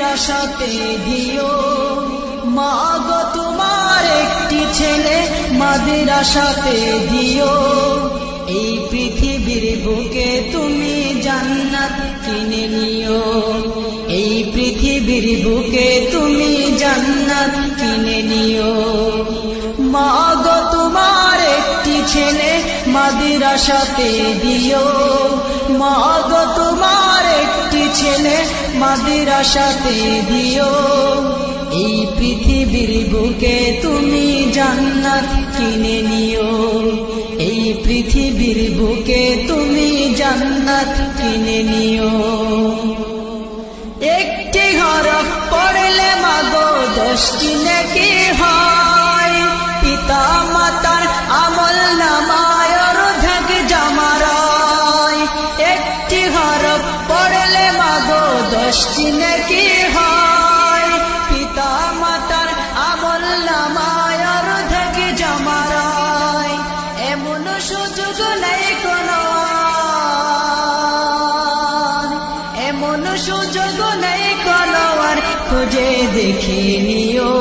মাদ্রাসাতে দিও। মা গো তোমার একটি ছেলে মাদ্রাসাতে দিও। এই পৃথিবীর বুকে তুমি জান্নাত কিনে নিও। এই পৃথিবীর বুকে তুমি জান্নাত কিনে নিও। মা গো তোমার একটি ছেলে মাদ্রাসাতে দিও। মা গো তোমার একটি ছেলে মাদ্রাসাতে দিও। এই পৃথিবীর বুকে তুমি জান্নাত কিনে নিও। এই পৃথিবীর বুকে তুমি জান্নাত কিনে নিও। একটি হরফ পড়লে মাগো 10টি নেকি হয়। পিতা মাতার আমল নামায় অর্ধেক জামারায়। একটি হরফ পড়লে মাগো 10টি নেকি হয়। পিতা মাতার আমল নামায় অর্ধেক জামারায়। এমন সুযোগ নেই কোনো আর, এমন সুযোগ নেই কোনো আর, খুঁজে দেখে নিও।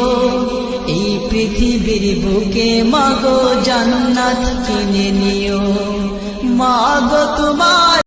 এই পৃথিবীর বুকে মাগো জান্নাত কিনে নিও। মাগো তোমার